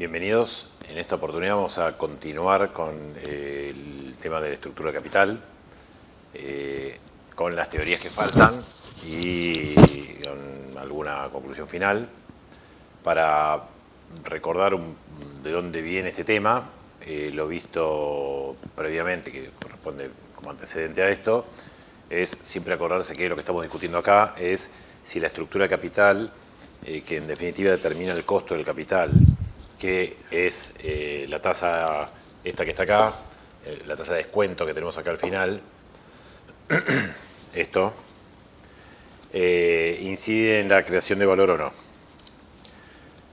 Bienvenidos. En esta oportunidad vamos a continuar con el tema de la estructura de capital, con las teorías que faltan y con alguna conclusión final. Para recordar de dónde viene este tema, lo visto previamente, que corresponde como antecedente a esto, es siempre acordarse que lo que estamos discutiendo acá es si la estructura de capital, que en definitiva determina el costo del capital, que es la tasa esta que está acá, la tasa de descuento que tenemos acá al final, esto, incide en la creación de valor o no.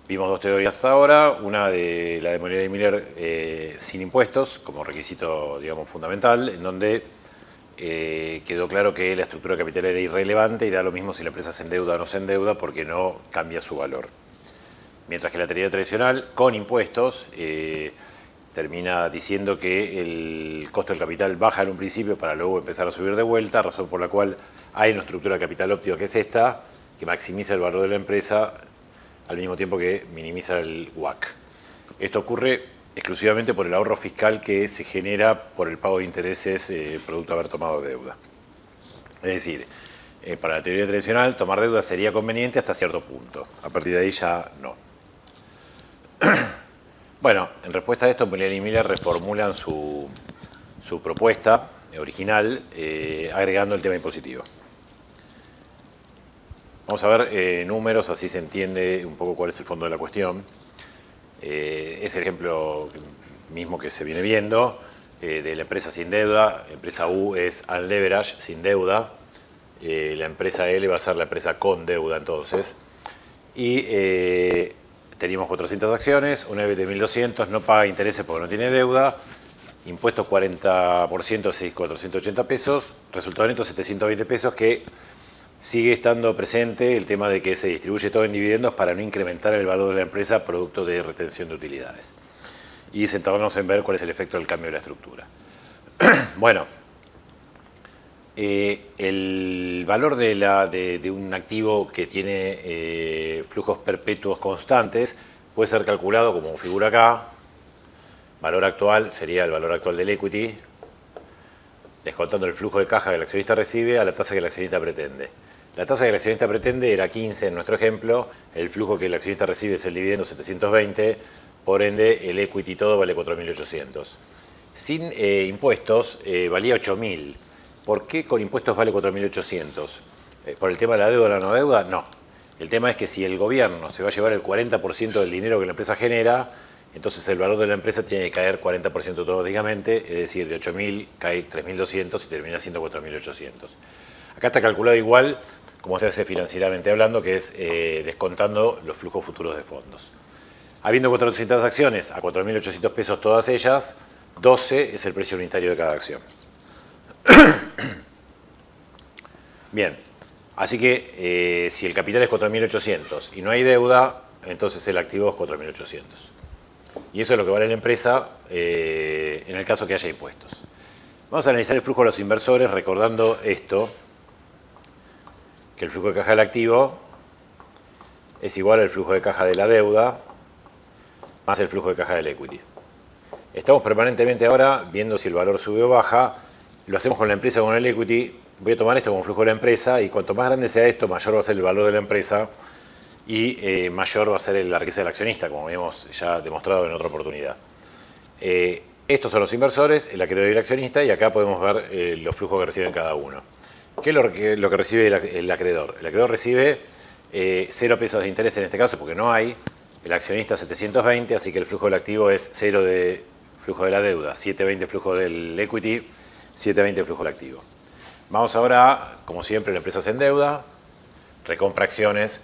Vimos dos teorías hasta ahora, una de la de Molinari y Miller sin impuestos, como requisito, digamos, fundamental, en donde quedó claro que la estructura de capital era irrelevante y da lo mismo si la empresa se endeuda o no se endeuda porque no cambia su valor. Mientras que la teoría tradicional, con impuestos, termina diciendo que el costo del capital baja en un principio para luego empezar a subir de vuelta, razón por la cual hay una estructura de capital óptima que es esta, que maximiza el valor de la empresa al mismo tiempo que minimiza el WACC. Esto ocurre exclusivamente por el ahorro fiscal que se genera por el pago de intereses producto de haber tomado deuda. Es decir, para la teoría tradicional, tomar deuda sería conveniente hasta cierto punto. A partir de ahí ya no. Bueno, en respuesta a esto, Molinari y Miller reformulan su propuesta original agregando el tema impositivo. Vamos a ver números, así se entiende un poco cuál es el fondo de la cuestión. Es el ejemplo mismo que se viene viendo de la empresa sin deuda. La empresa U es unleveraged, sin deuda. La empresa L va a ser la empresa con deuda, entonces. Y teníamos 400 acciones, una EBIT de 1.200, no paga intereses porque no tiene deuda, impuestos 40%, 6.480 pesos, resultado neto 720 pesos, que sigue estando presente el tema de que se distribuye todo en dividendos para no incrementar el valor de la empresa producto de retención de utilidades. Y centrarnos en ver cuál es el efecto del cambio de la estructura. Bueno, el valor de un activo que tiene flujos perpetuos constantes puede ser calculado como figura acá. Valor actual sería el valor actual del equity, descontando el flujo de caja que el accionista recibe a la tasa que el accionista pretende. La tasa que el accionista pretende era 15 en nuestro ejemplo, el flujo que el accionista recibe es el dividendo 720, por ende el equity todo vale 4.800. Sin impuestos valía 8.000. ¿Por qué con impuestos vale 4.800? ¿Por el tema de la deuda o la no deuda? No. El tema es que si el gobierno se va a llevar el 40% del dinero que la empresa genera, entonces el valor de la empresa tiene que caer 40% automáticamente, es decir, de 8.000 cae 3.200 y termina siendo 4.800. Acá está calculado igual como se hace financieramente hablando, que es descontando los flujos futuros de fondos. Habiendo 400 acciones a 4.800 pesos todas ellas, 12 es el precio unitario de cada acción. Bien, así que si el capital es 4.800 y no hay deuda, entonces el activo es 4.800. Y eso es lo que vale la empresa en el caso que haya impuestos. Vamos a analizar el flujo de los inversores recordando esto, que el flujo de caja del activo es igual al flujo de caja de la deuda más el flujo de caja del equity. Estamos permanentemente ahora viendo si el valor sube o baja. Lo hacemos con la empresa o con el equity. Voy a tomar esto como flujo de la empresa y cuanto más grande sea esto, mayor va a ser el valor de la empresa y mayor va a ser la riqueza del accionista, como habíamos ya demostrado en otra oportunidad. Estos son los inversores, el acreedor y el accionista, y acá podemos ver los flujos que reciben cada uno. ¿Qué es lo que recibe el acreedor? El acreedor recibe 0 pesos de interés en este caso, porque no hay. El accionista 720, así que el flujo del activo es 0 de flujo de la deuda, 720 flujo del equity, 720 flujo del activo. Vamos ahora, como siempre, la empresa se endeuda, recompra acciones.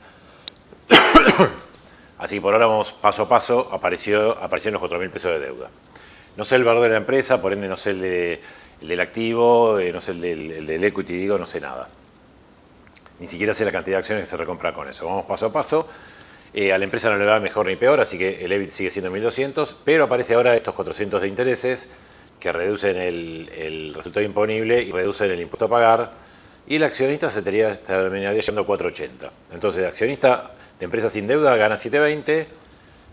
Así que por ahora vamos paso a paso, aparecieron los 4.000 pesos de deuda. No sé el valor de la empresa, por ende no sé el del activo, no sé el del equity, digo, no sé nada. Ni siquiera sé la cantidad de acciones que se recompra con eso. Vamos paso a paso. A la empresa no le va mejor ni peor, así que el EBIT sigue siendo 1.200, pero aparece ahora estos 400 de intereses que reducen el resultado imponible y reducen el impuesto a pagar, y el accionista se terminaría yendo a 480. Entonces el accionista de empresa sin deuda gana 720,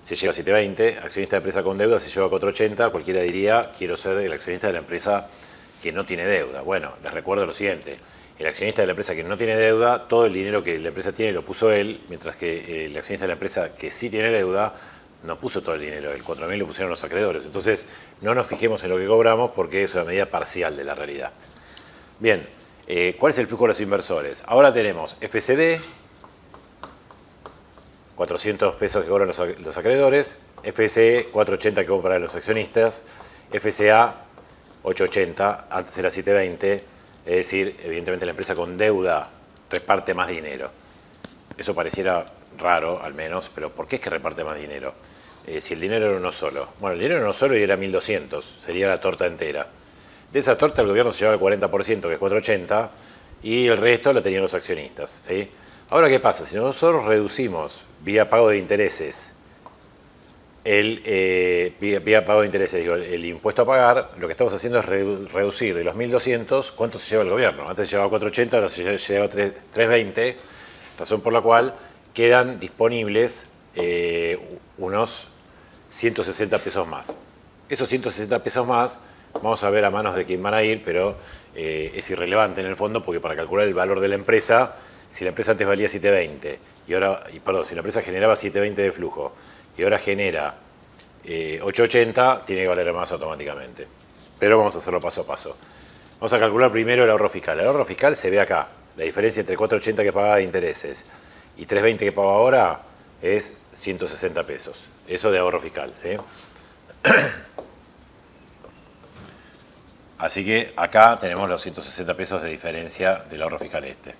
se lleva a 720, accionista de empresa con deuda se lleva a 480, cualquiera diría, quiero ser el accionista de la empresa que no tiene deuda. Bueno, les recuerdo lo siguiente, el accionista de la empresa que no tiene deuda, todo el dinero que la empresa tiene lo puso él, mientras que el accionista de la empresa que sí tiene deuda, no puso todo el dinero, el 4.000 lo pusieron los acreedores. Entonces, no nos fijemos en lo que cobramos porque es una medida parcial de la realidad. Bien, ¿cuál es el flujo de los inversores? Ahora tenemos FCD, 400 pesos que cobran los acreedores, FCE, 480 que cobran los accionistas, FCA, 880, antes era 720, es decir, evidentemente la empresa con deuda reparte más dinero. Eso pareciera raro, al menos, pero ¿por qué es que reparte más dinero? Si el dinero era uno solo. Bueno, el dinero era uno solo y era 1.200, sería la torta entera. De esa torta el gobierno se llevaba el 40%, que es 480, y el resto lo tenían los accionistas, ¿sí? Ahora, ¿qué pasa? Si nosotros reducimos vía pago de intereses el impuesto a pagar, lo que estamos haciendo es reducir de los 1.200, ¿cuánto se lleva el gobierno? Antes se llevaba 480, ahora se lleva 320, razón por la cual quedan disponibles unos 160 pesos más. Esos 160 pesos más, vamos a ver a manos de quién van a ir, pero es irrelevante en el fondo porque para calcular el valor de la empresa, si la empresa antes valía 720, si la empresa generaba 720 de flujo y ahora genera 880, tiene que valer más automáticamente. Pero vamos a hacerlo paso a paso. Vamos a calcular primero el ahorro fiscal. El ahorro fiscal se ve acá. La diferencia entre 480 que pagaba de intereses y 320 que pago ahora es 160 pesos. Eso de ahorro fiscal, ¿sí? Así que acá tenemos los 160 pesos de diferencia del ahorro fiscal este.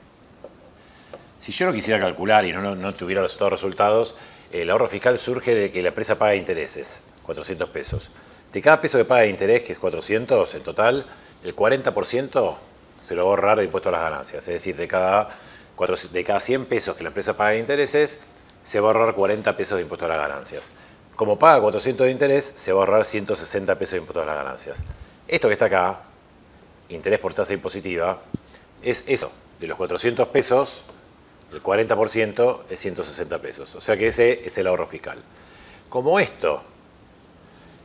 Si yo lo quisiera calcular y no tuviera todos los resultados, el ahorro fiscal surge de que la empresa paga intereses, 400 pesos. De cada peso que paga de interés, que es 400 en total, el 40% se lo va a ahorrar de impuesto a las ganancias. Es decir, de cada 100 pesos que la empresa paga de intereses, se va a ahorrar 40 pesos de impuesto a las ganancias. Como paga 400 de interés, se va a ahorrar 160 pesos de impuesto a las ganancias. Esto que está acá, interés por tasa impositiva, es eso. De los 400 pesos, el 40% es 160 pesos. O sea que ese es el ahorro fiscal. Como esto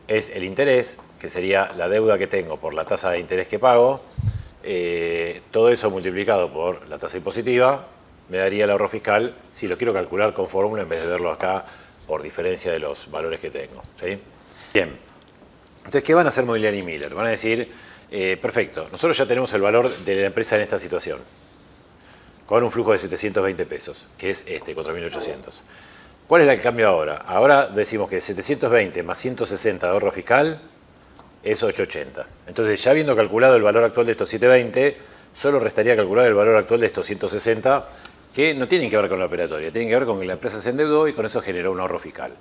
es el interés, que sería la deuda que tengo por la tasa de interés que pago, todo eso multiplicado por la tasa impositiva, me daría el ahorro fiscal si lo quiero calcular con fórmula en vez de verlo acá por diferencia de los valores que tengo, ¿sí? Bien. Entonces, ¿qué van a hacer Modigliani y Miller? Van a decir, perfecto, nosotros ya tenemos el valor de la empresa en esta situación, con un flujo de 720 pesos, que es 4.800. ¿Cuál es el cambio ahora? Ahora decimos que 720 más 160 de ahorro fiscal es 880. Entonces, ya habiendo calculado el valor actual de estos 720, solo restaría calcular el valor actual de estos 160, que no tienen que ver con la operatoria, tienen que ver con que la empresa se endeudó y con eso generó un ahorro fiscal.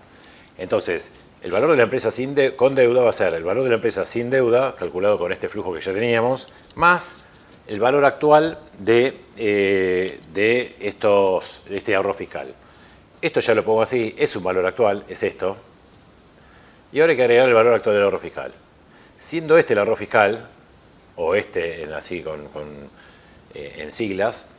Entonces, el valor de la empresa con deuda va a ser el valor de la empresa sin deuda, calculado con este flujo que ya teníamos, más el valor actual de este ahorro fiscal. Esto ya lo pongo así, es un valor actual, es esto. Y ahora hay que agregar el valor actual del ahorro fiscal. Siendo este el ahorro fiscal, o así en siglas,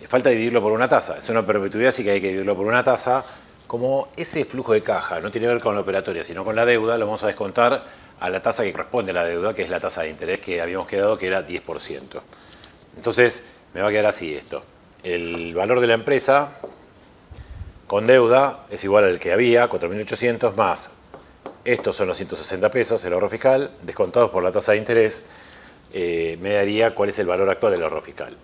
falta dividirlo por una tasa. Es una perpetuidad, así que hay que dividirlo por una tasa. Como ese flujo de caja no tiene que ver con la operatoria, sino con la deuda, lo vamos a descontar a la tasa que corresponde a la deuda, que es la tasa de interés que habíamos quedado, que era 10%. Entonces, me va a quedar así esto. El valor de la empresa con deuda es igual al que había, 4.800 más. Estos son los 160 pesos, el ahorro fiscal, descontados por la tasa de interés, me daría cuál es el valor actual del ahorro fiscal.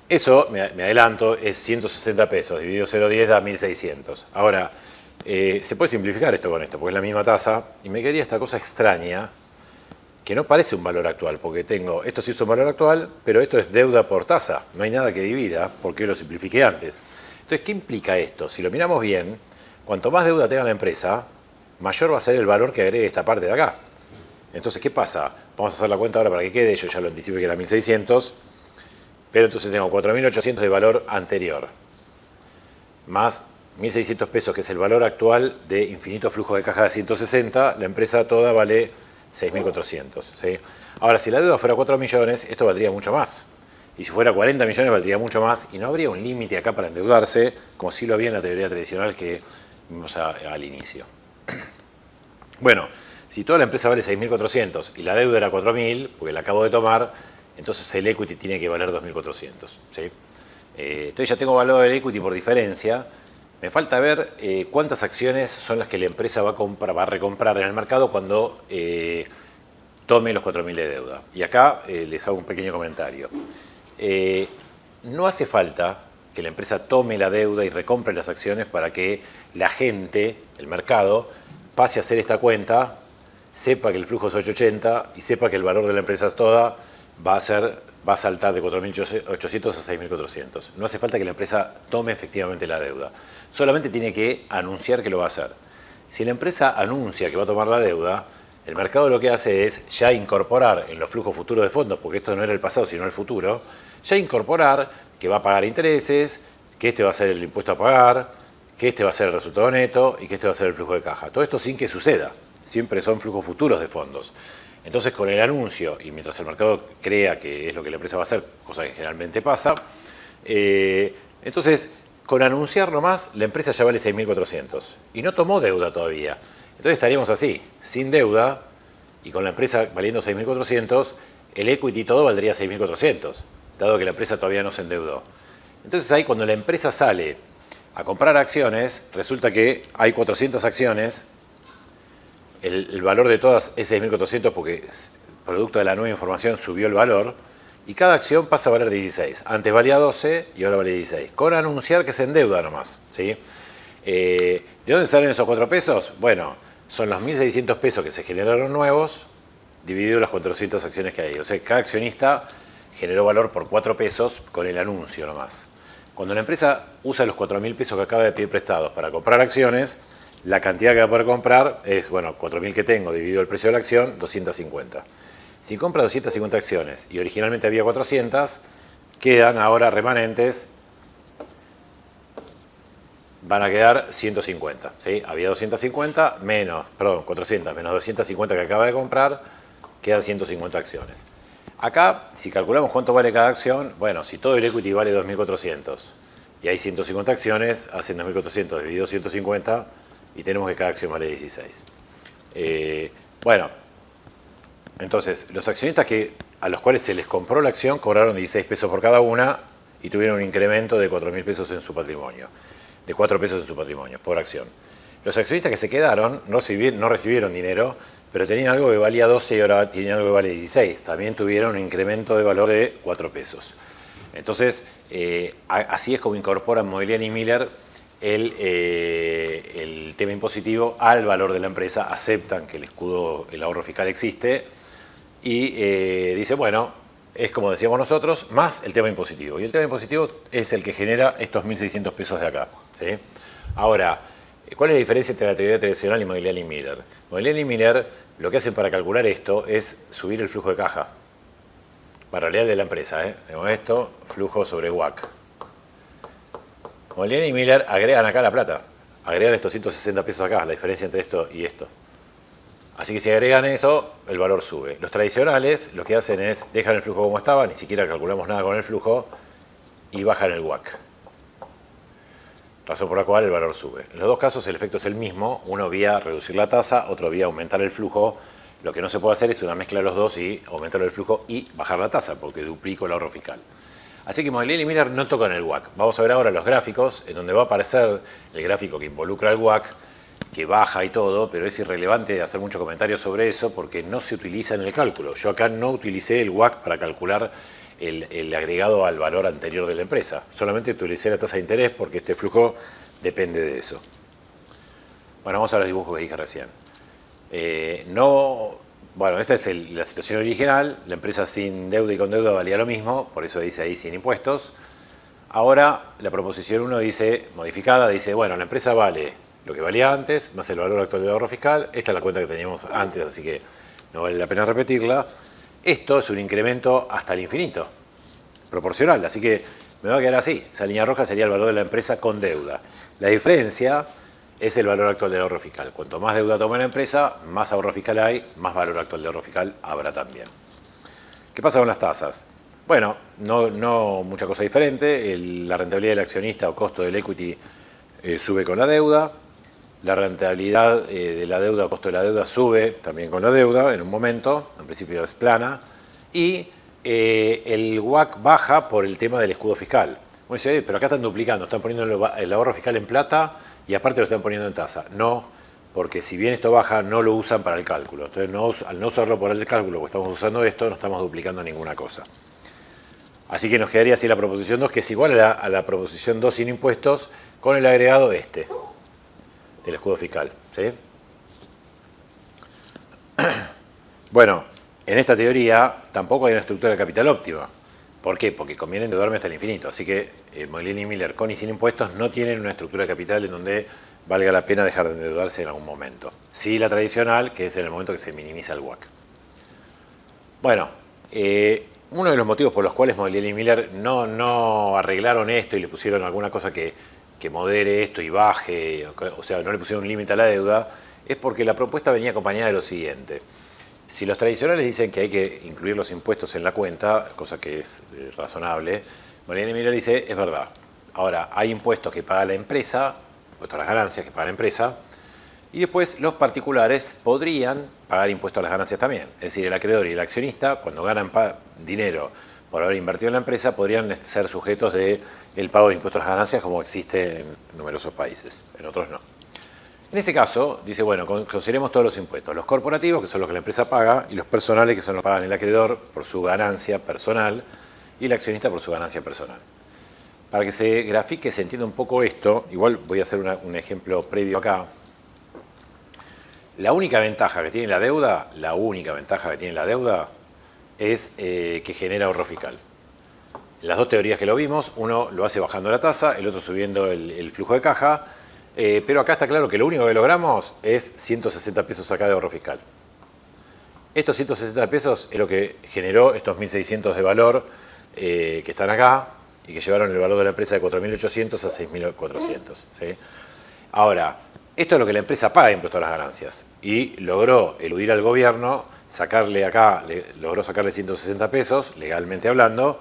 Eso, me adelanto, es 160 pesos, dividido 0,10 da 1.600. Ahora, se puede simplificar esto con esto, porque es la misma tasa, y me quedaría esta cosa extraña, que no parece un valor actual, porque esto sí es un valor actual, pero esto es deuda por tasa, no hay nada que divida, porque lo simplifiqué antes. Entonces, ¿qué implica esto? Si lo miramos bien, cuanto más deuda tenga la empresa, mayor va a ser el valor que agregue esta parte de acá. Entonces, ¿qué pasa? Vamos a hacer la cuenta ahora para que quede, yo ya lo anticipé que era 1.600, pero entonces tengo 4.800 de valor anterior, más 1.600 pesos, que es el valor actual de infinito flujo de caja de 160, la empresa toda vale 6.400. ¿Sí? Ahora, si la deuda fuera 4 millones, esto valdría mucho más. Y si fuera 40 millones, valdría mucho más, y no habría un límite acá para endeudarse, como sí lo había en la teoría tradicional que vimos al inicio. Bueno, si toda la empresa vale 6.400 y la deuda era 4.000, porque la acabo de tomar, entonces el equity tiene que valer 2.400. ¿Sí? Entonces ya tengo valor del equity por diferencia. Me falta ver cuántas acciones son las que la empresa va a recomprar en el mercado cuando tome los 4.000 de deuda. Y acá les hago un pequeño comentario. No hace falta que la empresa tome la deuda y recompre las acciones para que la gente, el mercado, pase a hacer esta cuenta, sepa que el flujo es 880 y sepa que el valor de la empresa toda va a saltar de 4.800 a 6.400. No hace falta que la empresa tome efectivamente la deuda. Solamente tiene que anunciar que lo va a hacer. Si la empresa anuncia que va a tomar la deuda, el mercado lo que hace es ya incorporar en los flujos futuros de fondos, porque esto no era el pasado sino el futuro, ya incorporar que va a pagar intereses, que este va a ser el impuesto a pagar, que este va a ser el resultado neto y que este va a ser el flujo de caja. Todo esto sin que suceda. Siempre son flujos futuros de fondos. Entonces, con el anuncio, y mientras el mercado crea que es lo que la empresa va a hacer, cosa que generalmente pasa, entonces, con anunciar nomás, la empresa ya vale 6.400 y no tomó deuda todavía. Entonces estaríamos así, sin deuda y con la empresa valiendo 6.400, el equity todo valdría 6.400, dado que la empresa todavía no se endeudó. Entonces ahí cuando la empresa sale a comprar acciones, resulta que hay 400 acciones, el valor de todas es 6.400 porque producto de la nueva información subió el valor, y cada acción pasa a valer 16. Antes valía 12 y ahora vale 16. Con anunciar que se endeuda nomás. ¿Sí? ¿De dónde salen esos 4 pesos? Bueno, son los 1.600 pesos que se generaron nuevos, dividido las 400 acciones que hay. O sea, cada accionista generó valor por 4 pesos con el anuncio nomás. Cuando la empresa usa los 4.000 pesos que acaba de pedir prestados para comprar acciones, la cantidad que va a poder comprar es, bueno, 4.000 que tengo dividido el precio de la acción, 250. Si compra 250 acciones y originalmente había 400, quedan ahora remanentes, van a quedar 150. ¿Sí? Había 400 menos 250 que acaba de comprar, quedan 150 acciones. Acá, si calculamos cuánto vale cada acción, bueno, si todo el equity vale 2.400 y hay 150 acciones, hacen 2.400 dividido 150 y tenemos que cada acción vale 16. Bueno, entonces, los accionistas a los cuales se les compró la acción cobraron 16 pesos por cada una y tuvieron un incremento de 4.000 pesos en su patrimonio, de 4 pesos en su patrimonio por acción. Los accionistas que se quedaron no recibieron dinero, pero tenían algo que valía 12 y ahora tienen algo que vale 16. También tuvieron un incremento de valor de 4 pesos. Entonces, así es como incorporan Moiliani y Miller el tema impositivo al valor de la empresa, aceptan que el ahorro fiscal existe y dice, bueno, es como decíamos nosotros, más el tema impositivo. Y el tema impositivo es el que genera estos 1.600 pesos de acá. ¿Sí? Ahora, ¿cuál es la diferencia entre la teoría tradicional y Moiliani y Miller? Moiliani y Miller lo que hacen para calcular esto es subir el flujo de caja. Para realidad de la empresa, Tengo esto, flujo sobre WACC. Moiliani y Miller agregan acá la plata. Agregan estos 160 pesos acá, la diferencia entre esto y esto. Así que si agregan eso, el valor sube. Los tradicionales lo que hacen es dejan el flujo como estaba, ni siquiera calculamos nada con el flujo, y bajan el WACC. Razón por la cual el valor sube. En los dos casos el efecto es el mismo, uno vía reducir la tasa, otro vía aumentar el flujo. Lo que no se puede hacer es una mezcla de los dos y aumentar el flujo y bajar la tasa, porque duplico el ahorro fiscal. Así que Moiliani y Miller no tocan el WACC. Vamos a ver ahora los gráficos, en donde va a aparecer el gráfico que involucra el WACC, que baja y todo, pero es irrelevante hacer mucho comentario sobre eso porque no se utiliza en el cálculo. Yo acá no utilicé el WACC para calcular el agregado al valor anterior de la empresa. Solamente utilicé la tasa de interés porque este flujo depende de eso. Bueno, vamos a los dibujos que dije recién. Bueno, esta es la situación original. La empresa sin deuda y con deuda valía lo mismo, por eso dice ahí sin impuestos. Ahora la proposición 1 dice, modificada, dice, bueno, la empresa vale lo que valía antes, más el valor actual del ahorro fiscal. Esta es la cuenta que teníamos antes, así que no vale la pena repetirla. Esto es un incremento hasta el infinito, proporcional, así que me va a quedar así. Esa línea roja sería el valor de la empresa con deuda. La diferencia es el valor actual del ahorro fiscal. Cuanto más deuda toma la empresa, más ahorro fiscal hay, más valor actual del ahorro fiscal habrá también. ¿Qué pasa con las tasas? Bueno, no mucha cosa diferente. La rentabilidad del accionista o costo del equity sube con la deuda. La rentabilidad de la deuda, costo de la deuda, sube también con la deuda en un momento, en principio es plana, y el WACC baja por el tema del escudo fiscal. Uno dice, pero acá están duplicando, están poniendo el ahorro fiscal en plata y aparte lo están poniendo en tasa. No, porque si bien esto baja, no lo usan para el cálculo. Entonces, al no usarlo para el cálculo, porque estamos usando esto, no estamos duplicando ninguna cosa. Así que nos quedaría así la proposición 2, que es igual a la proposición 2 sin impuestos, con el agregado del escudo fiscal. ¿Sí? Bueno, en esta teoría tampoco hay una estructura de capital óptima. ¿Por qué? Porque conviene endeudarme hasta el infinito. Así que Molinari y Miller con y sin impuestos no tienen una estructura de capital en donde valga la pena dejar de endeudarse en algún momento. Sí la tradicional, que es en el momento que se minimiza el WACC. Bueno, uno de los motivos por los cuales Molinari y Miller no arreglaron esto y le pusieron alguna cosa que modere esto y baje, o sea, no le pusieron un límite a la deuda, es porque la propuesta venía acompañada de lo siguiente. Si los tradicionales dicen que hay que incluir los impuestos en la cuenta, cosa que es razonable, Molinari y Miller dice, es verdad. Ahora, hay impuestos que paga la empresa, impuestos a las ganancias que paga la empresa, y después los particulares podrían pagar impuestos a las ganancias también. Es decir, el acreedor y el accionista, cuando ganan dinero por haber invertido en la empresa, podrían ser sujetos del pago de impuestos a las ganancias como existe en numerosos países, en otros no. En ese caso, dice, bueno, consideremos todos los impuestos, los corporativos, que son los que la empresa paga, y los personales, que son los que pagan el acreedor por su ganancia personal, y el accionista por su ganancia personal. Para que se grafique, se entienda un poco esto, igual voy a hacer un ejemplo previo acá. La única ventaja que tiene la deuda, es que genera ahorro fiscal. Las dos teorías que lo vimos, uno lo hace bajando la tasa, el otro subiendo el flujo de caja, pero acá está claro que lo único que logramos es 160 pesos acá de ahorro fiscal. Estos 160 pesos es lo que generó estos 1.600 de valor que están acá y que llevaron el valor de la empresa de 4.800 a 6.400. ¿Sí? Ahora, esto es lo que la empresa paga de impuesto a las ganancias y logró eludir al gobierno, logró sacarle 160 pesos, legalmente hablando,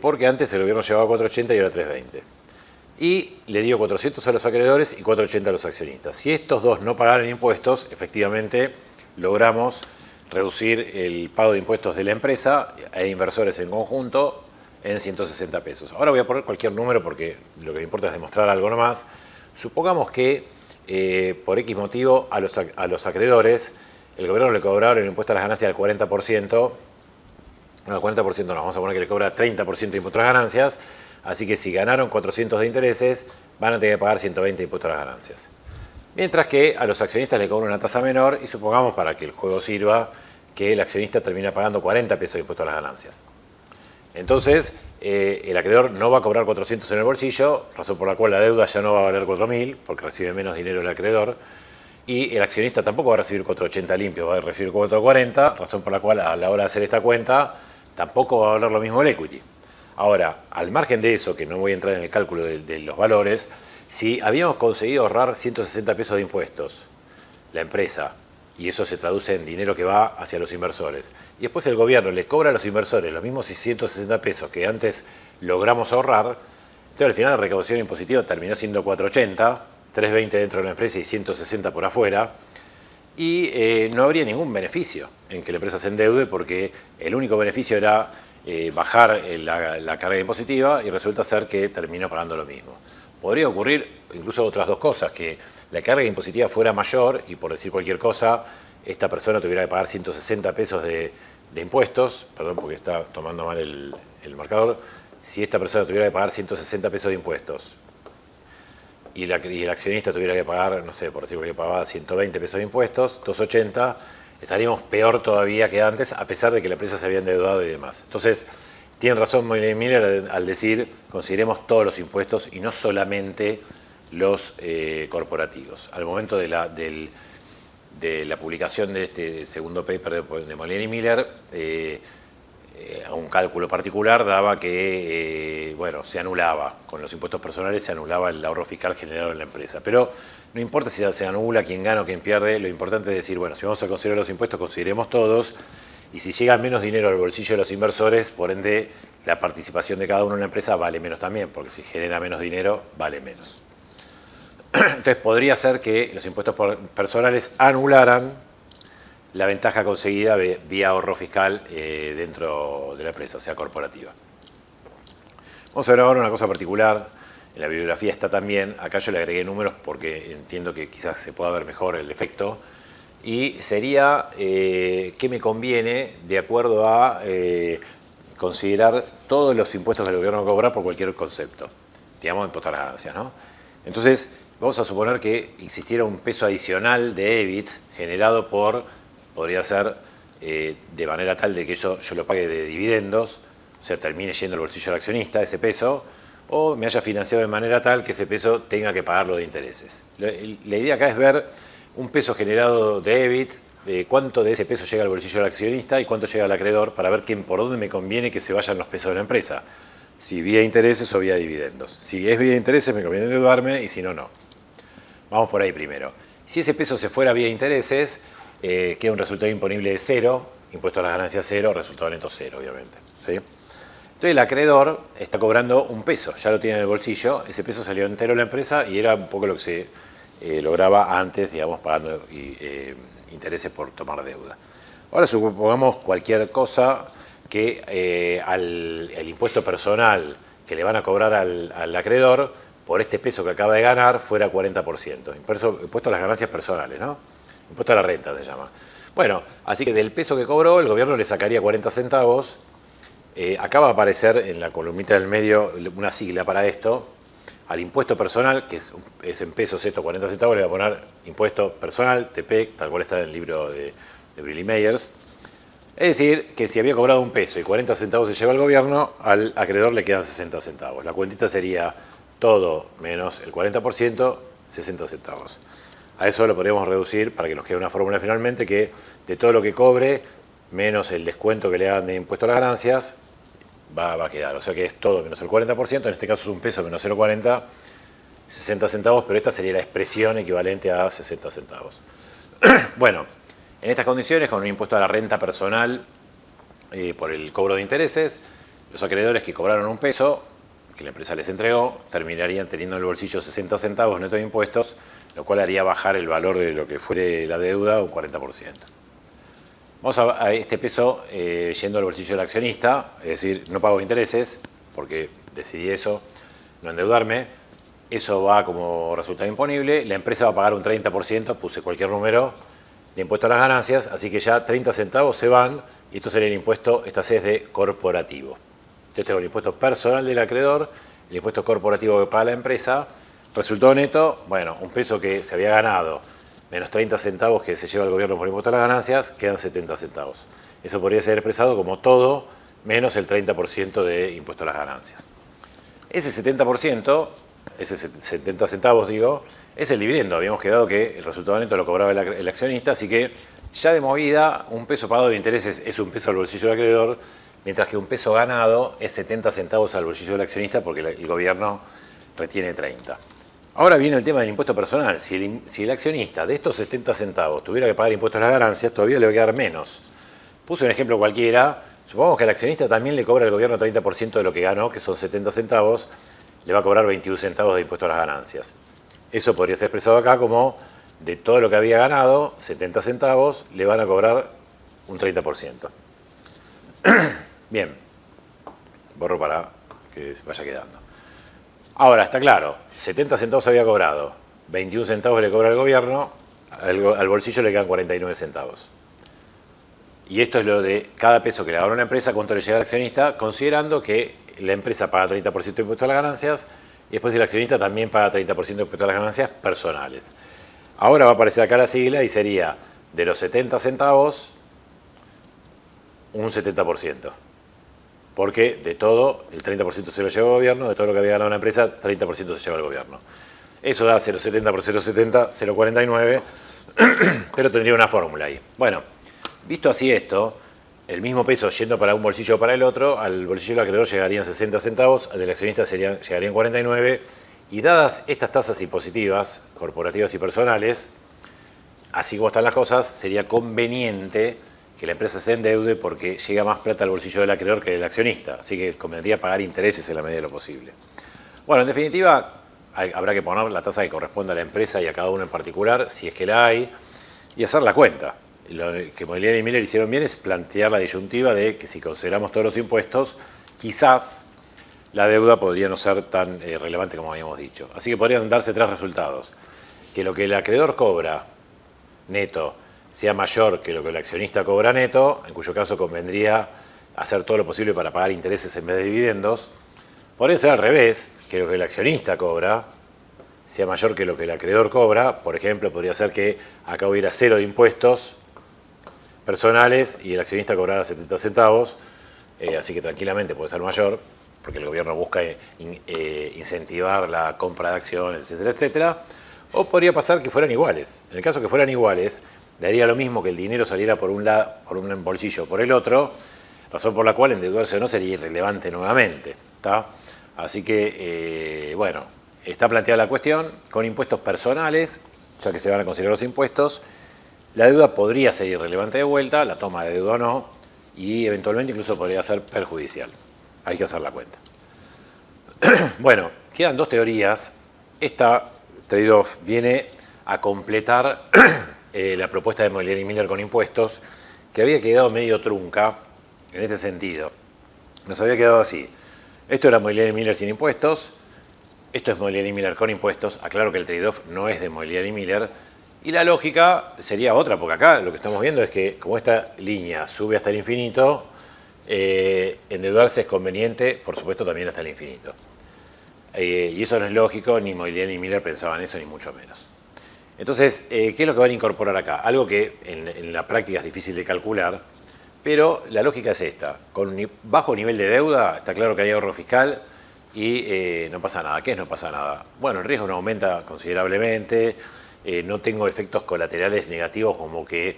porque antes el gobierno llevaba 480 y ahora 320. Y le dio 400 a los acreedores y 480 a los accionistas. Si estos dos no pagaran impuestos, efectivamente logramos reducir el pago de impuestos de la empresa e inversores en conjunto en 160 pesos. Ahora voy a poner cualquier número porque lo que me importa es demostrar algo nomás. Supongamos que por X motivo a los acreedores el gobierno le cobraron el impuesto a las ganancias del 40%, no, el 40% no, vamos a poner que le cobra 30% de impuesto a las ganancias, así que si ganaron 400 de intereses van a tener que pagar 120 de impuesto a las ganancias. Mientras que a los accionistas le cobran una tasa menor y supongamos, para que el juego sirva, que el accionista termina pagando 40 pesos de impuesto a las ganancias. Entonces, el acreedor no va a cobrar 400 en el bolsillo, razón por la cual la deuda ya no va a valer 4.000, porque recibe menos dinero el acreedor, y el accionista tampoco va a recibir 480 limpios, va a recibir 440, razón por la cual a la hora de hacer esta cuenta tampoco va a valer lo mismo el equity. Ahora, al margen de eso, que no voy a entrar en el cálculo de los valores, si habíamos conseguido ahorrar 160 pesos de impuestos, la empresa, y eso se traduce en dinero que va hacia los inversores, y después el gobierno le cobra a los inversores los mismos 160 pesos que antes logramos ahorrar, entonces al final la recaudación impositiva terminó siendo 480, 320 dentro de la empresa y 160 por afuera, y no habría ningún beneficio en que la empresa se endeude porque el único beneficio era bajar la carga impositiva y resulta ser que terminó pagando lo mismo. Podría ocurrir incluso otras dos cosas, que la carga impositiva fuera mayor y, por decir cualquier cosa, esta persona tuviera que pagar 160 pesos de impuestos, perdón porque está tomando mal el marcador, si esta persona tuviera que pagar 160 pesos de impuestos y el accionista tuviera que pagar, no sé, por decir que pagaba 120 pesos de impuestos, 280, estaríamos peor todavía que antes, a pesar de que la empresa se había endeudado y demás. Entonces, tiene razón Miller al decir, consideremos todos los impuestos y no solamente los corporativos. Al momento de la publicación de este segundo paper de Molinari y Miller, a un cálculo particular daba que bueno, se anulaba, con los impuestos personales se anulaba el ahorro fiscal generado en la empresa. Pero no importa si se anula, quién gana o quién pierde, lo importante es decir, bueno, si vamos a considerar los impuestos, consideremos todos, y si llega menos dinero al bolsillo de los inversores, por ende, la participación de cada uno en la empresa vale menos también, porque si genera menos dinero, vale menos. Entonces podría ser que los impuestos personales anularan la ventaja conseguida vía ahorro fiscal dentro de la empresa, o sea, corporativa. Vamos a ver ahora una cosa particular. En la bibliografía está también, acá yo le agregué números porque entiendo que quizás se pueda ver mejor el efecto. Y sería qué me conviene de acuerdo a considerar todos los impuestos que el gobierno va a cobrar por cualquier concepto. Digamos, impuesto a las ganancias, ¿no? Entonces, vamos a suponer que existiera un peso adicional de EBIT generado podría ser de manera tal de que yo lo pague de dividendos, o sea, termine yendo al bolsillo del accionista ese peso, o me haya financiado de manera tal que ese peso tenga que pagarlo de intereses. La idea acá es ver un peso generado de EBIT, cuánto de ese peso llega al bolsillo del accionista y cuánto llega al acreedor, para ver por dónde me conviene que se vayan los pesos de la empresa. Si vía intereses o vía dividendos. Si es vía intereses me conviene endeudarme y si no, no. Vamos por ahí primero. Si ese peso se fuera vía intereses, queda un resultado imponible de 0, impuesto a las ganancias 0, resultado neto 0, obviamente. ¿Sí? Entonces el acreedor está cobrando un peso, ya lo tiene en el bolsillo, ese peso salió entero de la empresa y era un poco lo que se lograba antes, digamos, pagando intereses por tomar deuda. Ahora supongamos cualquier cosa que el impuesto personal que le van a cobrar al acreedor por este peso que acaba de ganar fuera 40%. Impuesto a las ganancias personales, ¿no? Impuesto a la renta se llama. Bueno, así que del peso que cobró el gobierno le sacaría 40 centavos. Acá va a aparecer en la columnita del medio una sigla para esto. Al impuesto personal, que es en pesos esto, 40 centavos, le va a poner impuesto personal, TP, tal cual está en el libro de Briley Meyers. Es decir, que si había cobrado un peso y 40 centavos se lleva el gobierno, al acreedor le quedan 60 centavos. La cuentita sería todo menos el 40%, 60 centavos. A eso lo podríamos reducir para que nos quede una fórmula finalmente que de todo lo que cobre, menos el descuento que le hagan de impuesto a las ganancias, va a quedar. O sea que es todo menos el 40%, en este caso es un peso menos 0,40, 60 centavos, pero esta sería la expresión equivalente a 60 centavos. Bueno, en estas condiciones, con un impuesto a la renta personal por el cobro de intereses, los acreedores que cobraron un peso, que la empresa les entregó, terminarían teniendo en el bolsillo 60 centavos neto de impuestos, lo cual haría bajar el valor de lo que fuere la deuda un 40%. Vamos a este peso yendo al bolsillo del accionista, es decir, no pago intereses, porque decidí eso, no endeudarme. Eso va como resultado imponible, la empresa va a pagar un 30%, puse cualquier número, de impuesto a las ganancias, así que ya 30 centavos se van, y esto sería el impuesto, esta C es de corporativo. Entonces tengo el impuesto personal del acreedor, el impuesto corporativo que paga la empresa, resultado neto, bueno, un peso que se había ganado, menos 30 centavos que se lleva el gobierno por impuesto a las ganancias, quedan 70 centavos. Eso podría ser expresado como todo menos el 30% de impuesto a las ganancias. Ese 70%, ese 70 centavos digo, es el dividendo. Habíamos quedado que el resultado neto lo cobraba el accionista, así que ya de movida un peso pagado de intereses es un peso al bolsillo del acreedor, mientras que un peso ganado es 70 centavos al bolsillo del accionista porque el gobierno retiene 30. Ahora viene el tema del impuesto personal. Si el accionista de estos 70 centavos tuviera que pagar impuestos a las ganancias, todavía le va a quedar menos. Puse un ejemplo cualquiera. Supongamos que al accionista también le cobra el gobierno 30% de lo que ganó, que son 70 centavos, le va a cobrar 21 centavos de impuesto a las ganancias. Eso podría ser expresado acá como de todo lo que había ganado, 70 centavos, le van a cobrar un 30%. Bien, borro para que vaya quedando. Ahora, está claro, 70 centavos había cobrado, 21 centavos le cobra el gobierno, al bolsillo le quedan 49 centavos. Y esto es lo de cada peso que le agarra una empresa, cuánto le llega al accionista, considerando que la empresa paga 30% de impuesto a las ganancias y después el accionista también paga 30% de impuesto a las ganancias personales. Ahora va a aparecer acá la sigla y sería de los 70 centavos, un 70%. Porque de todo, el 30% se lo lleva el gobierno, de todo lo que había ganado una empresa, 30% se lleva el gobierno. Eso da 0,70 por 0,70, 0,49, pero tendría una fórmula ahí. Bueno, visto así esto, el mismo peso yendo para un bolsillo o para el otro, al bolsillo del acreedor llegarían 60 centavos, al del accionista llegarían 49, y dadas estas tasas impositivas, corporativas y personales, así como están las cosas, sería conveniente que la empresa se endeude porque llega más plata al bolsillo del acreedor que del accionista, así que convendría pagar intereses en la medida de lo posible. Bueno, en definitiva, habrá que poner la tasa que corresponde a la empresa y a cada uno en particular, si es que la hay, y hacer la cuenta. Lo que Molinari y Miller hicieron bien es plantear la disyuntiva de que si consideramos todos los impuestos, quizás la deuda podría no ser tan relevante como habíamos dicho. Así que podrían darse tres resultados. Que lo que el acreedor cobra neto sea mayor que lo que el accionista cobra neto, en cuyo caso convendría hacer todo lo posible para pagar intereses en vez de dividendos. Podría ser al revés, que lo que el accionista cobra sea mayor que lo que el acreedor cobra. Por ejemplo, podría ser que acá hubiera 0 de impuestos personales y el accionista cobrara 70 centavos, así que tranquilamente puede ser mayor, porque el gobierno busca incentivar la compra de acciones, etcétera, etcétera. O podría pasar que fueran iguales. En el caso que fueran iguales, daría lo mismo que el dinero saliera por un bolsillo o por el otro, razón por la cual endeudarse o no sería irrelevante nuevamente. ¿Tá? Así que, bueno, está planteada la cuestión con impuestos personales, ya que se van a considerar los impuestos. La deuda podría ser irrelevante de vuelta, la toma de deuda no, y eventualmente incluso podría ser perjudicial. Hay que hacer la cuenta. Bueno, quedan dos teorías. Esta trade-off viene a completar la propuesta de Molinari y Miller con impuestos, que había quedado medio trunca en este sentido. Nos había quedado así. Esto era Molinari y Miller sin impuestos, esto es Molinari y Miller con impuestos. Aclaro que el trade-off no es de Molinari y Miller. Y la lógica sería otra, porque acá lo que estamos viendo es que como esta línea sube hasta el infinito, endeudarse es conveniente, por supuesto, también hasta el infinito. Y eso no es lógico, ni Molinari ni Miller pensaban eso, ni mucho menos. Entonces, ¿qué es lo que van a incorporar acá? Algo que en la práctica es difícil de calcular, pero la lógica es esta. Con bajo nivel de deuda, está claro que hay ahorro fiscal y no pasa nada. ¿Qué es no pasa nada? Bueno, el riesgo no aumenta considerablemente, no tengo efectos colaterales negativos como que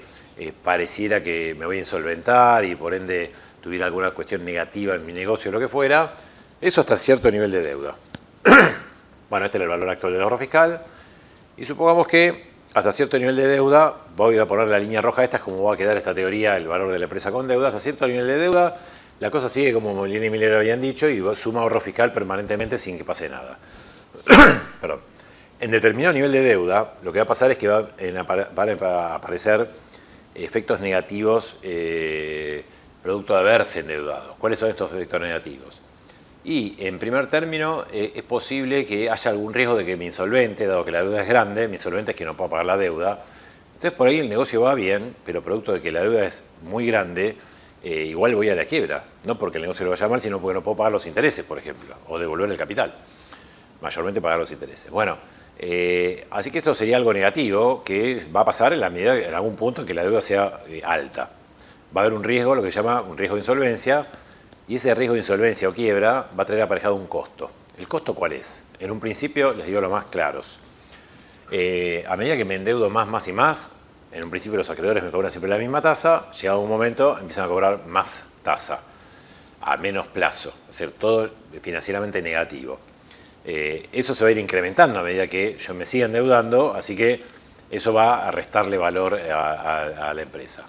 pareciera que me voy a insolventar y por ende tuviera alguna cuestión negativa en mi negocio o lo que fuera. Eso hasta cierto nivel de deuda. Bueno, este es el valor actual del ahorro fiscal. Y supongamos que hasta cierto nivel de deuda, voy a poner la línea roja esta, es como va a quedar esta teoría, el valor de la empresa con deuda. Hasta cierto nivel de deuda, la cosa sigue como Molinari y Miller habían dicho y suma ahorro fiscal permanentemente sin que pase nada. Perdón. En determinado nivel de deuda, lo que va a pasar es que van a aparecer efectos negativos producto de haberse endeudado. ¿Cuáles son estos efectos negativos? Y en primer término, es posible que haya algún riesgo de que me insolvente, dado que la deuda es grande, mi insolvente es que no puedo pagar la deuda. Entonces por ahí el negocio va bien, pero producto de que la deuda es muy grande, igual voy a la quiebra. No porque el negocio lo vaya mal, sino porque no puedo pagar los intereses, por ejemplo, o devolver el capital. Mayormente pagar los intereses. Bueno, así que eso sería algo negativo que va a pasar en la medida, en algún punto en que la deuda sea alta. Va a haber un riesgo, lo que se llama un riesgo de insolvencia, y ese riesgo de insolvencia o quiebra va a traer aparejado un costo. ¿El costo cuál es? En un principio, les digo lo más claros. A medida que me endeudo más y más, en un principio los acreedores me cobran siempre la misma tasa, llegado un momento empiezan a cobrar más tasa, a menos plazo, es decir, todo financieramente negativo. Eso se va a ir incrementando a medida que yo me siga endeudando, así que eso va a restarle valor a la empresa.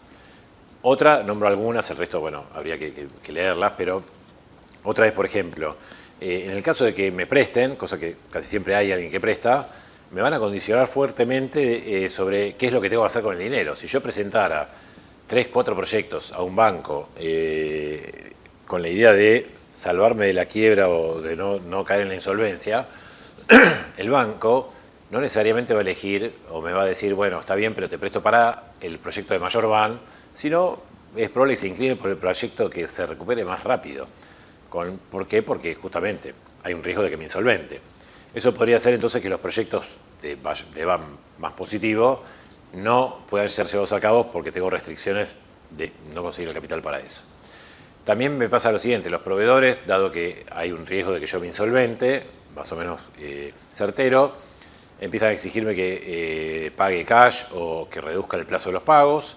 Otra, nombro algunas, el resto, bueno, habría que leerlas, pero otra es, por ejemplo, en el caso de que me presten, cosa que casi siempre hay alguien que presta, me van a condicionar fuertemente sobre qué es lo que tengo que hacer con el dinero. Si yo presentara 3, 4 proyectos a un banco con la idea de salvarme de la quiebra o de no caer en la insolvencia, el banco no necesariamente va a elegir o me va a decir, bueno, está bien, pero te presto para el proyecto de mayor van, sino es probable que se incline por el proyecto que se recupere más rápido. ¿Por qué? Porque justamente hay un riesgo de que me insolvente. Eso podría hacer entonces que los proyectos de van más positivo no puedan ser llevados a cabo porque tengo restricciones de no conseguir el capital para eso. También me pasa lo siguiente, los proveedores, dado que hay un riesgo de que yo me insolvente, más o menos certero, empiezan a exigirme que pague cash o que reduzca el plazo de los pagos.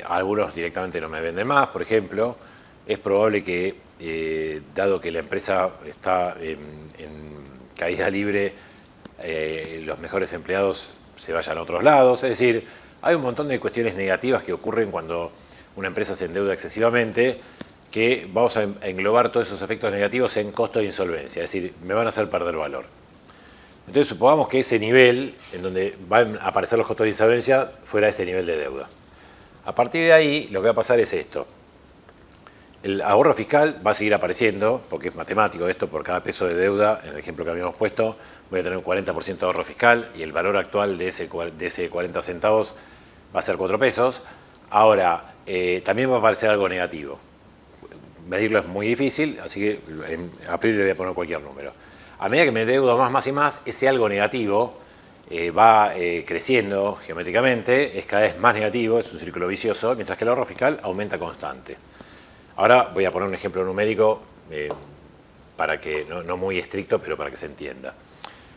Algunos directamente no me venden más, por ejemplo. Es probable que, dado que la empresa está en caída libre, los mejores empleados se vayan a otros lados. Es decir, hay un montón de cuestiones negativas que ocurren cuando una empresa se endeuda excesivamente, que vamos a englobar todos esos efectos negativos en costo de insolvencia. Es decir, me van a hacer perder valor. Entonces supongamos que ese nivel en donde van a aparecer los costos de insolvencia fuera este nivel de deuda. A partir de ahí lo que va a pasar es esto. El ahorro fiscal va a seguir apareciendo, porque es matemático esto, por cada peso de deuda, en el ejemplo que habíamos puesto, voy a tener un 40% de ahorro fiscal y el valor actual de ese 40 centavos va a ser 4 pesos. Ahora, también va a aparecer algo negativo. Medirlo es muy difícil, así que a priori le voy a poner cualquier número. A medida que me endeudo más y más, ese algo negativo va creciendo geométricamente, es cada vez más negativo, es un círculo vicioso, mientras que el ahorro fiscal aumenta constante. Ahora voy a poner un ejemplo numérico para que no muy estricto, pero para que se entienda.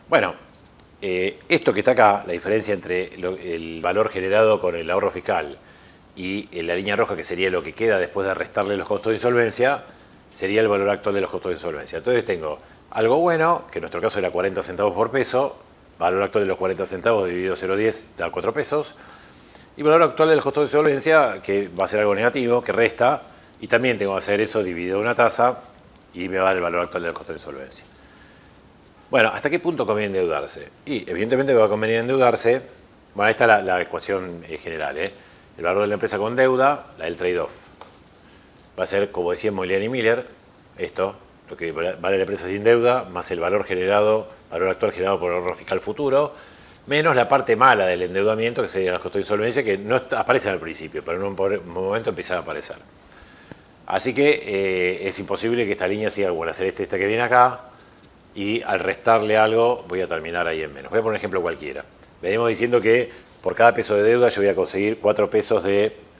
Bueno, esto que está acá, la diferencia entre el valor generado con el ahorro fiscal y la línea roja, que sería lo que queda después de restarle los costos de insolvencia, sería el valor actual de los costos de insolvencia. Entonces tengo algo bueno, que en nuestro caso era 40 centavos por peso, valor actual de los 40 centavos dividido 0,10 da 4 pesos, y valor actual de los costos de insolvencia, que va a ser algo negativo, que resta, y también tengo que hacer eso dividido una tasa y me va el valor actual del costo de insolvencia. Bueno, ¿hasta qué punto conviene endeudarse? Y evidentemente va a convenir endeudarse. Bueno, ahí está la ecuación general. El valor de la empresa con deuda, el trade-off. Va a ser, como decía Moynihan y Miller, esto, lo que vale la empresa sin deuda, más el valor actual generado por el ahorro fiscal futuro, menos la parte mala del endeudamiento, que serían los costos de insolvencia, que no aparecen al principio, pero en un momento empiezan a aparecer. Así que es imposible que esta línea siga como la celeste esta que viene acá, y al restarle algo voy a terminar ahí en menos. Voy a poner un ejemplo cualquiera. Venimos diciendo que por cada peso de deuda yo voy a conseguir 4 pesos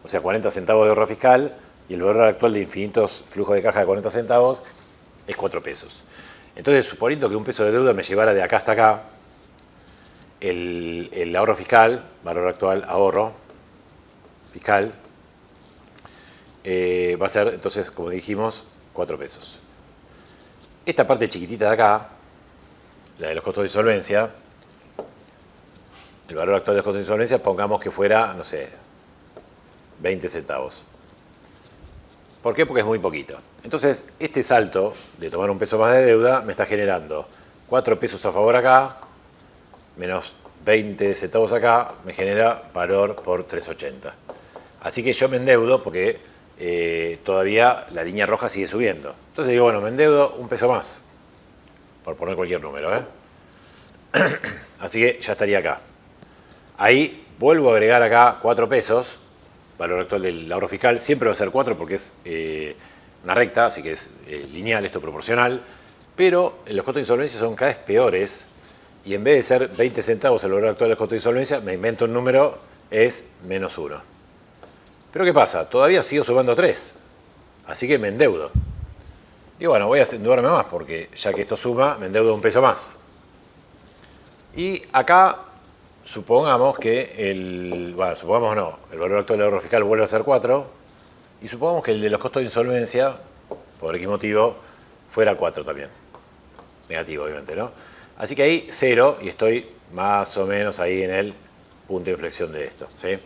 o sea, 40 centavos de ahorro fiscal, y el valor actual de infinitos flujos de caja de 40 centavos es 4 pesos. Entonces, suponiendo que un peso de deuda me llevara de acá hasta acá, el ahorro fiscal, valor actual, ahorro fiscal, va a ser, entonces, como dijimos, 4 pesos. Esta parte chiquitita de acá, la de los costos de insolvencia, el valor actual de los costos de insolvencia, pongamos que fuera, no sé, 20 centavos. ¿Por qué? Porque es muy poquito. Entonces, este salto de tomar un peso más de deuda me está generando 4 pesos a favor acá, menos 20 centavos acá, me genera valor por 3,80. Así que yo me endeudo porque todavía la línea roja sigue subiendo. Entonces digo, bueno, me endeudo un peso más, por poner cualquier número. Así que ya estaría acá. Ahí vuelvo a agregar acá 4 pesos, valor actual del ahorro fiscal. Siempre va a ser 4 porque es una recta, así que es lineal, esto proporcional. Pero los costos de insolvencia son cada vez peores, y en vez de ser 20 centavos el valor actual del costo de insolvencia, me invento un número, es menos 1. Pero ¿qué pasa? Todavía sigo sumando 3, así que me endeudo. Digo, bueno, voy a endeudarme más porque ya que esto suma, me endeudo un peso más. Y acá supongamos que supongamos no, el valor actual del ahorro fiscal vuelve a ser 4, y supongamos que el de los costos de insolvencia, por X motivo, fuera 4 también. Negativo, obviamente, ¿no? Así que ahí 0, y estoy más o menos ahí en el punto de inflexión de esto, ¿sí?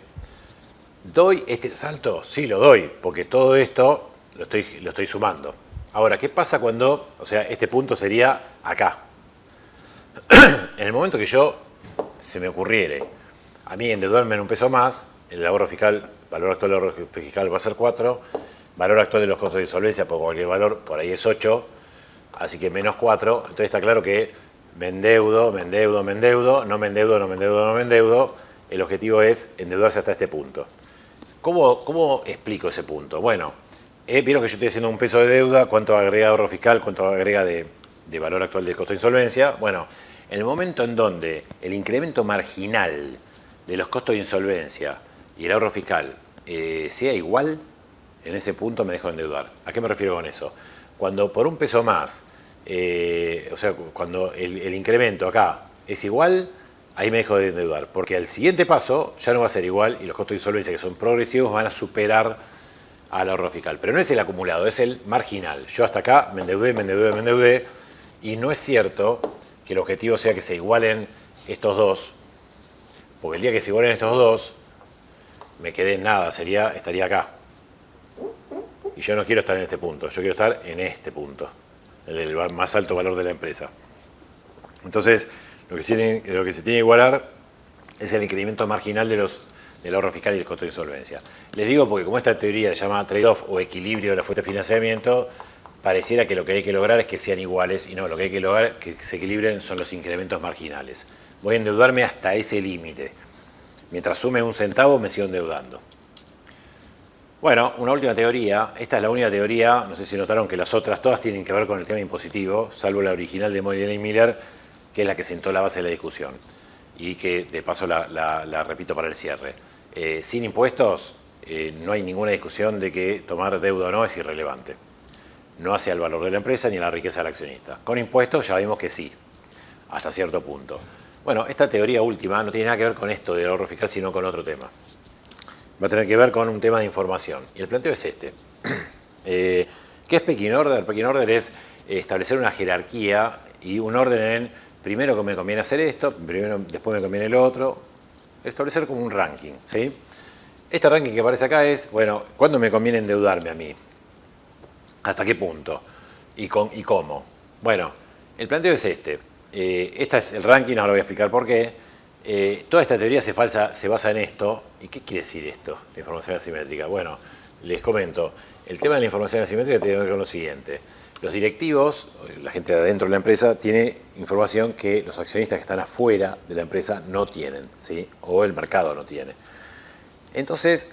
¿Doy este salto? Sí, lo doy, porque todo esto lo estoy sumando. Ahora, ¿qué pasa cuando, o sea, este punto sería acá? En el momento que se me ocurriere a mí endeudarme en un peso más, el ahorro fiscal, valor actual del ahorro fiscal va a ser 4, valor actual de los costos de insolvencia por cualquier valor, por ahí es 8, así que menos 4, entonces está claro que me endeudo, no me endeudo, no me endeudo, el objetivo es endeudarse hasta este punto. ¿Cómo explico ese punto? Bueno, vieron que yo estoy haciendo un peso de deuda, cuánto agrega ahorro fiscal, cuánto agrega de valor actual del costo de insolvencia. Bueno, en el momento en donde el incremento marginal de los costos de insolvencia y el ahorro fiscal sea igual, en ese punto me dejo de endeudar. ¿A qué me refiero con eso? Cuando por un peso más, o sea, cuando el incremento acá es igual, ahí me dejo de endeudar, porque al siguiente paso ya no va a ser igual y los costos de insolvencia, que son progresivos, van a superar al ahorro fiscal. Pero no es el acumulado, es el marginal. Yo hasta acá me endeudé, y no es cierto que el objetivo sea que se igualen estos dos, porque el día que se igualen estos dos, me quedé en nada, estaría acá. Y yo no quiero estar en este punto, yo quiero estar en este punto, el del más alto valor de la empresa. Entonces, lo lo que se tiene que igualar es el incremento marginal del ahorro fiscal y el costo de insolvencia. Les digo porque como esta teoría se llama trade-off o equilibrio de la fuente de financiamiento, pareciera que lo que hay que lograr es que sean iguales y no, lo que hay que lograr que se equilibren son los incrementos marginales. Voy a endeudarme hasta ese límite. Mientras sume un centavo me sigo endeudando. Bueno, una última teoría. Esta es la única teoría, no sé si notaron que las otras todas tienen que ver con el tema impositivo, salvo la original de Moynihan y Miller, que es la que sentó la base de la discusión. Y que de paso la repito para el cierre. Sin impuestos no hay ninguna discusión de que tomar deuda o no es irrelevante. No hace al valor de la empresa ni a la riqueza del accionista. Con impuestos ya vimos que sí, hasta cierto punto. Bueno, esta teoría última no tiene nada que ver con esto del ahorro fiscal, sino con otro tema. Va a tener que ver con un tema de información. Y el planteo es este. ¿Qué es Pecking Order? Pecking Order es establecer una jerarquía y un orden en primero que me conviene hacer esto, después me conviene lo otro. Establecer como un ranking, ¿sí? Este ranking que aparece acá es, bueno, ¿cuándo me conviene endeudarme a mí? ¿Hasta qué punto? ¿Y cómo? Bueno, el planteo es este. Este es el ranking, ahora voy a explicar por qué. Toda esta teoría se basa en esto. ¿Y qué quiere decir esto? La información asimétrica. Bueno, les comento. El tema de la información asimétrica tiene que ver con lo siguiente. Los directivos, la gente de adentro de la empresa, tiene información que los accionistas que están afuera de la empresa no tienen, ¿sí? O el mercado no tiene. Entonces,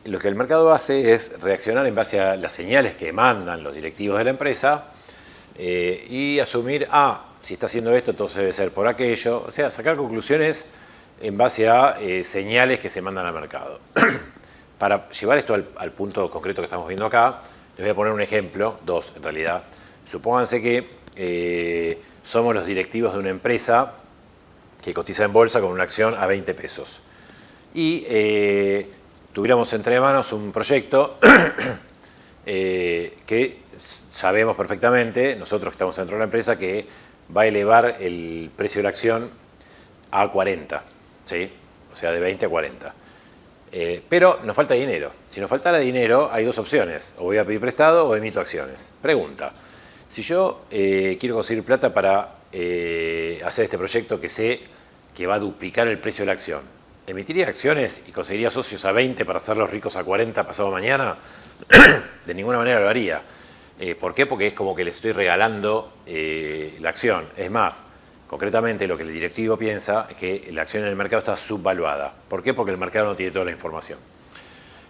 lo que el mercado hace es reaccionar en base a las señales que mandan los directivos de la empresa y asumir, si está haciendo esto, entonces debe ser por aquello. O sea, sacar conclusiones en base a señales que se mandan al mercado. Para llevar esto al punto concreto que estamos viendo acá, les voy a poner un ejemplo, dos en realidad. Supónganse que somos los directivos de una empresa que cotiza en bolsa con una acción a 20 pesos. Y tuviéramos entre manos un proyecto que sabemos perfectamente, nosotros que estamos dentro de la empresa, que va a elevar el precio de la acción a 40, ¿sí? O sea, de 20 a 40. Pero nos falta dinero. Si nos faltara dinero, hay dos opciones. O voy a pedir prestado o emito acciones. Pregunta. Si yo quiero conseguir plata para hacer este proyecto que sé que va a duplicar el precio de la acción, ¿emitiría acciones y conseguiría socios a 20 para hacerlos ricos a 40 pasado mañana? De ninguna manera lo haría. ¿Por qué? Porque es como que le estoy regalando la acción. Es más, concretamente lo que el directivo piensa es que la acción en el mercado está subvaluada. ¿Por qué? Porque el mercado no tiene toda la información.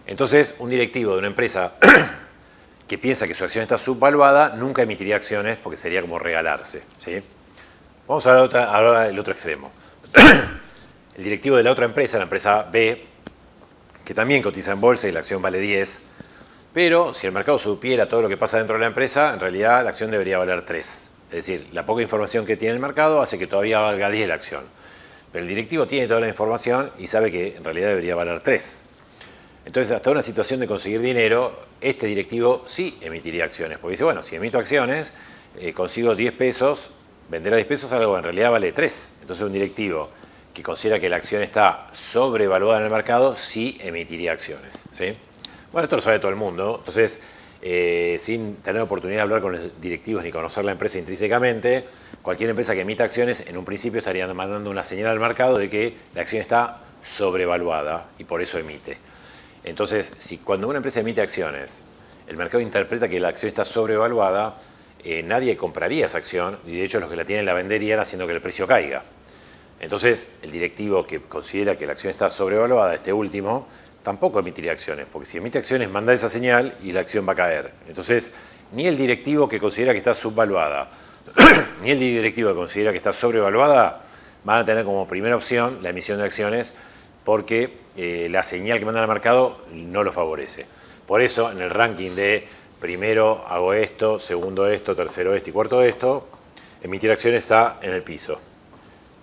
Entonces, un directivo de una empresa que piensa que su acción está subvaluada nunca emitiría acciones porque sería como regalarse, ¿sí? Vamos a ver ahora el otro extremo. El directivo de la otra empresa, la empresa B, que también cotiza en bolsa y la acción vale 10, pero si el mercado supiera todo lo que pasa dentro de la empresa, en realidad la acción debería valer 3. Es decir, la poca información que tiene el mercado hace que todavía valga 10 la acción. Pero el directivo tiene toda la información y sabe que en realidad debería valer 3. Entonces, hasta una situación de conseguir dinero, este directivo sí emitiría acciones. Porque dice, bueno, si emito acciones, consigo 10 pesos, vender a 10 pesos algo que en realidad vale 3. Entonces, un directivo que considera que la acción está sobrevaluada en el mercado, sí emitiría acciones, ¿sí? Bueno, esto lo sabe todo el mundo. Entonces, sin tener oportunidad de hablar con los directivos ni conocer la empresa intrínsecamente, cualquier empresa que emita acciones en un principio estaría mandando una señal al mercado de que la acción está sobrevaluada y por eso emite. Entonces, si cuando una empresa emite acciones, el mercado interpreta que la acción está sobrevaluada, nadie compraría esa acción y de hecho los que la tienen la venderían haciendo que el precio caiga. Entonces, el directivo que considera que la acción está sobrevaluada, este último, tampoco emitiría acciones, porque si emite acciones manda esa señal y la acción va a caer. Entonces, ni el directivo que considera que está subvaluada, ni el directivo que considera que está sobrevaluada, van a tener como primera opción la emisión de acciones porque la señal que manda al mercado no lo favorece. Por eso, en el ranking de primero hago esto, segundo esto, tercero esto y cuarto esto, emitir acciones está en el piso.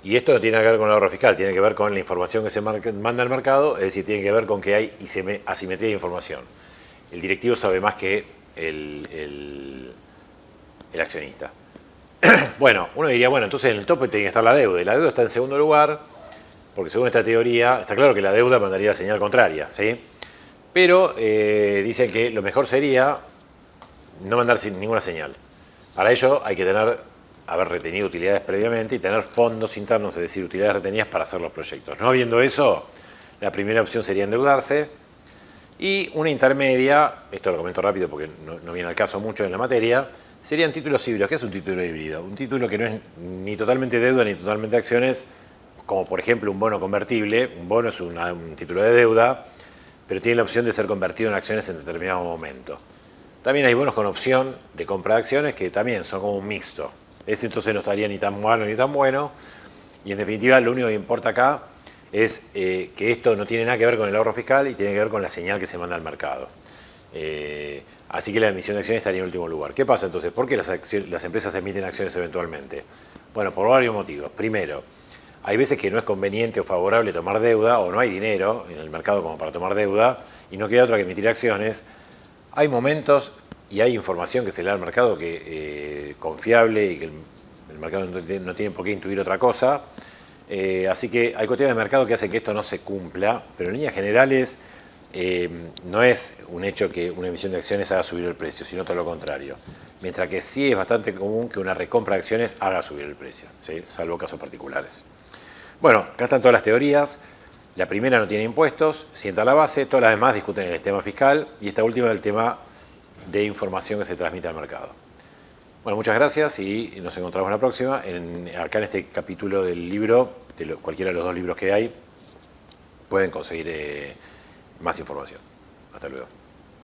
Y esto no tiene que ver con el ahorro fiscal, tiene que ver con la información que se manda al mercado, es decir, tiene que ver con que hay asimetría de información. El directivo sabe más que el accionista. Bueno, uno diría, bueno, entonces en el tope tiene que estar la deuda, y la deuda está en segundo lugar, porque según esta teoría, está claro que la deuda mandaría la señal contraria, ¿sí? Pero dicen que lo mejor sería no mandar ninguna señal. Para ello hay que tener haber retenido utilidades previamente y tener fondos internos, es decir, utilidades retenidas para hacer los proyectos. No habiendo eso, la primera opción sería endeudarse. Y una intermedia, esto lo comento rápido porque no viene al caso mucho en la materia, serían títulos híbridos. ¿Qué es un título híbrido? Un título que no es ni totalmente deuda ni totalmente acciones, como por ejemplo un bono convertible. Un bono es un título de deuda, pero tiene la opción de ser convertido en acciones en determinado momento. También hay bonos con opción de compra de acciones que también son como un mixto. Ese entonces no estaría ni tan malo ni tan bueno. Y en definitiva lo único que importa acá es que esto no tiene nada que ver con el ahorro fiscal y tiene que ver con la señal que se manda al mercado. Así que la emisión de acciones estaría en último lugar. ¿Qué pasa entonces? ¿Por qué las empresas emiten acciones eventualmente? Bueno, por varios motivos. Primero, hay veces que no es conveniente o favorable tomar deuda o no hay dinero en el mercado como para tomar deuda y no queda otra que emitir acciones. Hay momentos y hay información que se le da al mercado que confiable y que el mercado no tiene por qué intuir otra cosa. Así que hay cuestiones de mercado que hacen que esto no se cumpla, pero en líneas generales no es un hecho que una emisión de acciones haga subir el precio, sino todo lo contrario. Mientras que sí es bastante común que una recompra de acciones haga subir el precio, ¿sí? Salvo casos particulares. Bueno, acá están todas las teorías. La primera no tiene impuestos, sienta la base, todas las demás discuten el tema fiscal y esta última es el tema de información que se transmite al mercado. Bueno, muchas gracias y nos encontramos en la próxima. Acá en este capítulo del libro, cualquiera de los dos libros que hay, pueden conseguir más información. Hasta luego.